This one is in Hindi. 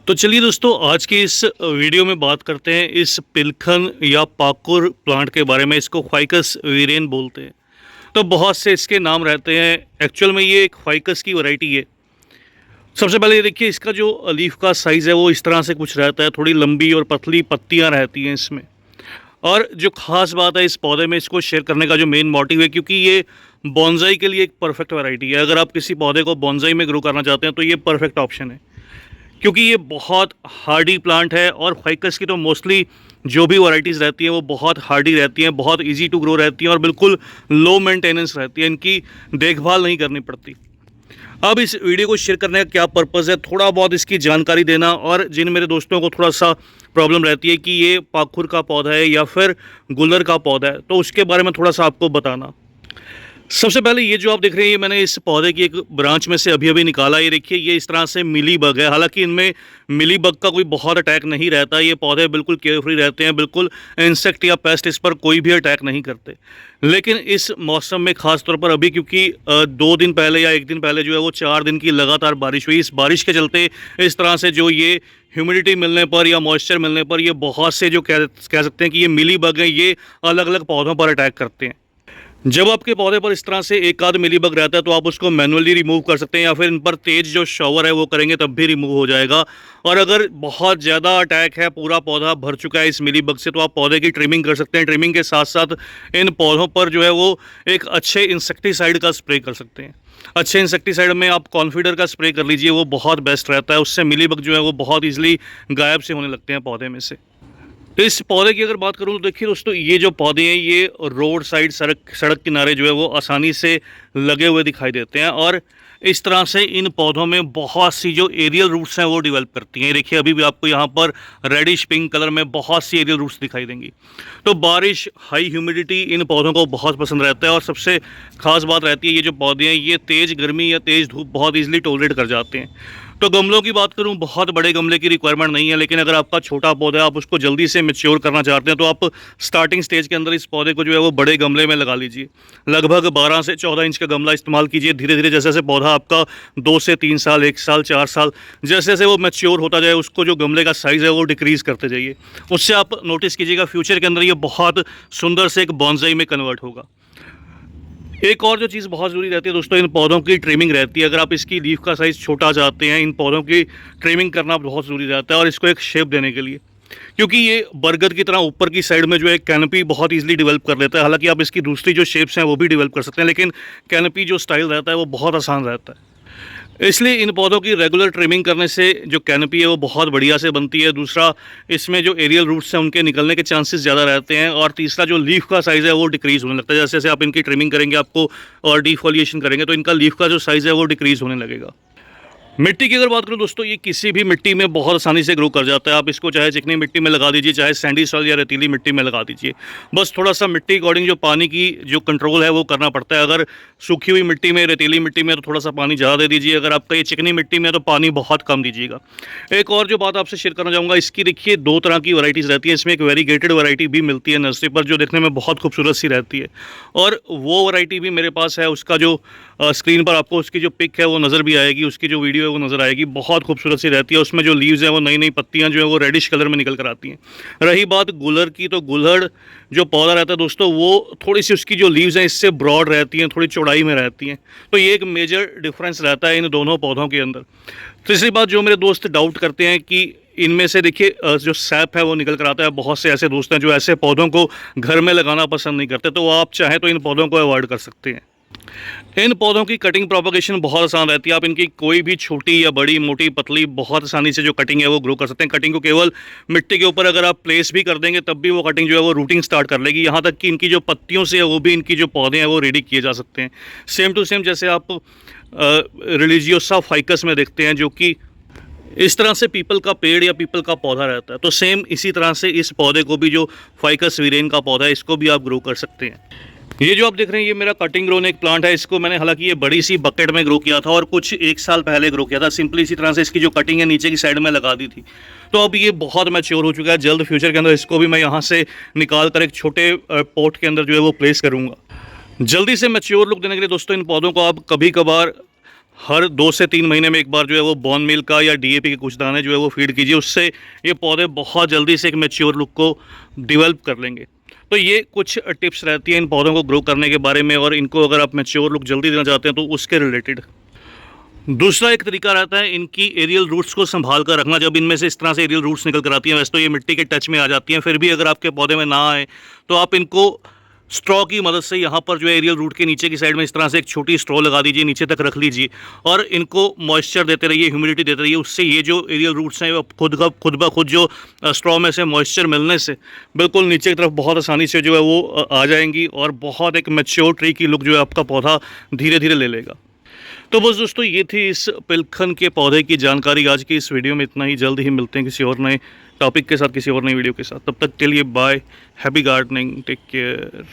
तो चलिए दोस्तों, आज की इस वीडियो में बात करते हैं इस पिलखन या पाकुर प्लांट के बारे में। इसको फाइकस वीरेन बोलते हैं। तो बहुत से इसके नाम रहते हैं। एक्चुअल में ये एक फाइकस की वैरायटी है। सबसे पहले ये देखिए, इसका जो लीफ का साइज़ है वो इस तरह से कुछ रहता है। थोड़ी लंबी और पतली पत्तियां रहती हैं इसमें। और जो ख़ास बात है इस पौधे में, इसको शेयर करने का जो मेन मोटिव है, क्योंकि ये बॉन्साई के लिए एक परफेक्ट वैरायटी है। अगर आप किसी पौधे को बॉन्साई में ग्रो करना चाहते हैं तो ये परफेक्ट ऑप्शन है, क्योंकि ये बहुत हार्डी प्लांट है। और फाइकस की तो मोस्टली जो भी वैरायटीज़ रहती हैं वो बहुत हार्डी रहती हैं, बहुत इजी टू ग्रो रहती हैं और बिल्कुल लो मेंटेनेंस रहती है। इनकी देखभाल नहीं करनी पड़ती। अब इस वीडियो को शेयर करने का क्या पर्पज़ है, थोड़ा बहुत इसकी जानकारी देना। और जिन मेरे दोस्तों को थोड़ा सा प्रॉब्लम रहती है कि ये पाखुर का पौधा है या फिर गुलर का पौधा है, तो उसके बारे में थोड़ा सा आपको बताना। सबसे पहले ये जो आप देख रहे हैं, ये मैंने इस पौधे की एक ब्रांच में से अभी निकाला। ये देखिए, ये इस तरह से मिली बग है। हालांकि इनमें मिली बग का कोई बहुत अटैक नहीं रहता। ये पौधे बिल्कुल केयरफ्री रहते हैं, बिल्कुल इंसेक्ट या पेस्ट इस पर कोई भी अटैक नहीं करते। लेकिन इस मौसम में ख़ास तौर पर अभी, क्योंकि 2 दिन पहले या 1 दिन पहले जो है वो 4 दिन की लगातार बारिश हुई। इस बारिश के चलते इस तरह से जो ये ह्यूमिडिटी मिलने पर या मॉइस्चर मिलने पर ये बहुत से जो कह सकते हैं कि ये मिली बग हैं, ये अलग अलग पौधों पर अटैक करते हैं। जब आपके पौधे पर इस तरह से एक आध मिलीबग रहता है तो आप उसको मैनुअली रिमूव कर सकते हैं, या फिर इन पर तेज़ जो शॉवर है वो करेंगे तब भी रिमूव हो जाएगा। और अगर बहुत ज़्यादा अटैक है, पूरा पौधा भर चुका है इस मिलीबग से, तो आप पौधे की ट्रिमिंग कर सकते हैं। ट्रिमिंग के साथ साथ इन पौधों पर जो है वो एक अच्छे इंसेक्टिसाइड का स्प्रे कर सकते हैं। अच्छे इंसेक्टिसाइड में आप कॉन्फिडर का स्प्रे कर लीजिए, वो बहुत बेस्ट रहता है। उससे मिलीबग जो है वो बहुत ईजिली गायब से होने लगते हैं पौधे में से। इस पौधे की अगर बात करूं तो देखिए दोस्तों, ये जो पौधे हैं ये रोड साइड सड़क किनारे जो है वो आसानी से लगे हुए दिखाई देते हैं। और इस तरह से इन पौधों में बहुत सी जो एरियल रूट्स हैं वो डेवलप करती हैं। देखिए, अभी भी आपको यहाँ पर रेडिश पिंक कलर में बहुत सी एरियल रूट्स दिखाई देंगी। तो बारिश, हाई ह्यूमिडिटी इन पौधों को बहुत पसंद रहता है। और सबसे ख़ास बात रहती है, ये जो पौधे हैं ये तेज़ गर्मी या तेज़ धूप बहुत ईजिली टॉलरेट कर जाते हैं। तो गमलों की बात करूं, बहुत बड़े गमले की रिक्वायरमेंट नहीं है। लेकिन अगर आपका छोटा पौधा है, आप उसको जल्दी से मैच्योर करना चाहते हैं, तो आप स्टार्टिंग स्टेज के अंदर इस पौधे को जो है वो बड़े गमले में लगा लीजिए। लगभग 12 से 14 इंच का गमला इस्तेमाल कीजिए। धीरे धीरे जैसे जैसे पौधा आपका 2 से 3 साल, 1 साल, 4 साल, जैसे जैसे वो मैच्योर होता जाए, उसको जो गमले का साइज़ है वो डिक्रीज़ करते जाइए। उससे आप नोटिस कीजिएगा फ्यूचर के अंदर ये बहुत सुंदर से एक बॉन्साई में कन्वर्ट होगा। एक और जो चीज़ बहुत ज़रूरी रहती है दोस्तों, इन पौधों की ट्रिमिंग रहती है। अगर आप इसकी लीफ का साइज़ छोटा चाहते हैं, इन पौधों की ट्रिमिंग करना बहुत ज़रूरी रहता है। और इसको एक शेप देने के लिए, क्योंकि ये बरगद की तरह ऊपर की साइड में जो है कैनपी बहुत ईजिली डेवलप कर लेता है। हालांकि आप इसकी दूसरी जो शेप्स हैं वो भी डेवलप कर सकते हैं, लेकिन कैनपी जो स्टाइल रहता है वो बहुत आसान रहता है। इसलिए इन पौधों की रेगुलर ट्रिमिंग करने से जो कैनपी है वो बहुत बढ़िया से बनती है। दूसरा, इसमें जो एरियल रूट्स हैं उनके निकलने के चांसेस ज़्यादा रहते हैं। और तीसरा, जो लीफ का साइज़ है वो डिक्रीज़ होने लगता है। जैसे जैसे आप इनकी ट्रिमिंग करेंगे आपको और डिफोलिएशन करेंगे तो इनका लीफ का जो साइज़ है वो डिक्रीज़ होने लगेगा। मिट्टी की अगर बात करूं दोस्तों, ये किसी भी मिट्टी में बहुत आसानी से ग्रो कर जाता है। आप इसको चाहे चिकनी मिट्टी में लगा दीजिए, चाहे सैंडी सॉइल या रेतीली मिट्टी में लगा दीजिए। बस थोड़ा सा मिट्टी अकॉर्डिंग जो पानी की जो कंट्रोल है वो करना पड़ता है। अगर सूखी हुई मिट्टी में, रेतीली मिट्टी में, तो थोड़ा सा पानी ज़्यादा दे दीजिए। अगर आपका ये चिकनी मिट्टी में है तो पानी बहुत कम दीजिएगा। एक और जो बात आपसे शेयर करना चाहूँगा, इसकी देखिए 2 तरह की वैरायटीज़ रहती है। इसमें एक वेरीगेटेड वैरायटी भी मिलती है नर्सरी पर, जो देखने में बहुत खूबसूरत सी रहती है। और वो वैरायटी भी मेरे पास है। उसका जो स्क्रीन पर आपको उसकी जो पिक है वो नज़र भी आएगी, उसकी जो वीडियो है वो नज़र आएगी। बहुत खूबसूरत सी रहती है। उसमें जो लीव्स हैं वो नई नई पत्तियां जो है वो रेडिश कलर में निकल कर आती हैं। रही बात गुलर की, तो गुलड़ जो पौधा रहता है दोस्तों, वो थोड़ी सी उसकी जो लीव्स हैं इससे ब्रॉड रहती हैं, थोड़ी चौड़ाई में रहती हैं। तो ये एक मेजर डिफरेंस रहता है इन दोनों पौधों के अंदर। तीसरी बात, जो मेरे दोस्त डाउट करते हैं कि इनमें से देखिए जो सैप है वो निकल कर आता है। बहुत से ऐसे दोस्त हैं जो ऐसे पौधों को घर में लगाना पसंद नहीं करते, तो आप चाहें तो इन पौधों को अवॉइड कर सकते हैं। इन पौधों की कटिंग प्रोपगेशन बहुत आसान रहती है। आप इनकी कोई भी छोटी या बड़ी, मोटी, पतली, बहुत आसानी से जो कटिंग है वो ग्रो कर सकते हैं। कटिंग को केवल मिट्टी के ऊपर अगर आप प्लेस भी कर देंगे तब भी वो कटिंग जो है वो रूटिंग स्टार्ट कर लेगी। यहाँ तक कि इनकी जो पत्तियों से है वो भी इनकी जो पौधे हैं वो रेडी किए जा सकते हैं। सेम टू सेम जैसे आप रिलीजियोसा फाइकस में देखते हैं, जो कि इस तरह से पीपल का पेड़ या पीपल का पौधा रहता है। तो सेम इसी तरह से इस पौधे को भी, जो फाइकस वीरेन का पौधा है, इसको भी आप ग्रो कर सकते हैं। ये जो आप देख रहे हैं ये मेरा कटिंग ग्रोन एक प्लांट है। इसको मैंने हालांकि ये बड़ी सी बकेट में ग्रो किया था और कुछ 1 साल पहले ग्रो किया था। सिंपली इसी तरह से इसकी जो कटिंग है नीचे की साइड में लगा दी थी। तो अब ये बहुत मैच्योर हो चुका है। जल्द फ्यूचर के अंदर इसको भी मैं यहाँ से निकाल कर एक छोटे पॉट के अंदर जो है वो प्लेस करूँगा। जल्दी से मैच्योर लुक देने के लिए दोस्तों इन पौधों को आप कभी कभार हर 2 से 3 महीने में एक बार जो है वो बॉर्न मील का या डीएपी के कुछ दाने जो है वो फीड कीजिए। उससे ये पौधे बहुत जल्दी से एक मैच्योर लुक को डेवलप कर लेंगे। तो ये कुछ टिप्स रहती हैं इन पौधों को ग्रो करने के बारे में, और इनको अगर आप मैच्योर लुक जल्दी देना चाहते हैं तो उसके रिलेटेड। दूसरा एक तरीका रहता है इनकी एरियल रूट्स को संभाल कर रखना। जब इनमें से इस तरह से एरियल रूट्स निकल कर आती हैं, वैसे तो ये मिट्टी के टच में आ जाती हैं, फिर भी अगर आपके पौधे में ना आए तो आप इनको स्ट्रॉ की मदद से यहाँ पर जो है एरियल रूट के नीचे की साइड में इस तरह से एक छोटी स्ट्रॉ लगा दीजिए, नीचे तक रख लीजिए और इनको मॉइस्चर देते रहिए, ह्यूमिडिटी देते रहिए। उससे ये जो एरियल रूट्स हैं वो खुद ब खुद जो स्ट्रॉ में से मॉइस्चर मिलने से बिल्कुल नीचे की तरफ बहुत आसानी से जो है वो आ जाएंगी और बहुत एक मैच्योर ट्री की लुक जो है आपका पौधा धीरे धीरे ले लेगा। तो बस दोस्तों, ये थी इस पिलखन के पौधे की जानकारी। आज की इस वीडियो में इतना ही। जल्द ही मिलते हैं किसी और नए टॉपिक के साथ, किसी और नई वीडियो के साथ। तब तक के लिए bye, happy gardening, take care.